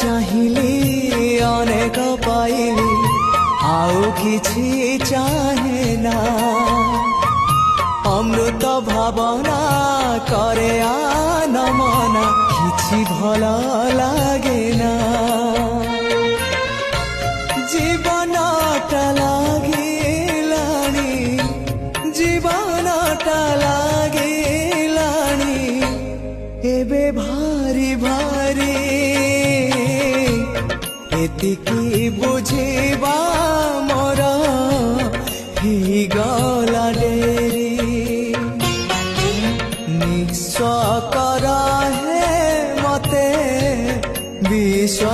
चाहिली अनेक पाइली आउ किछि चाहे ना अमृत भावना करे आनमना किछि भल लागे ना जीवनटा लागिलानी जीवनटा लागिलानी एबे भारी भारी एतिकी बुझिबा मोर ही गला डेरी निस्व कर हे मते विश्व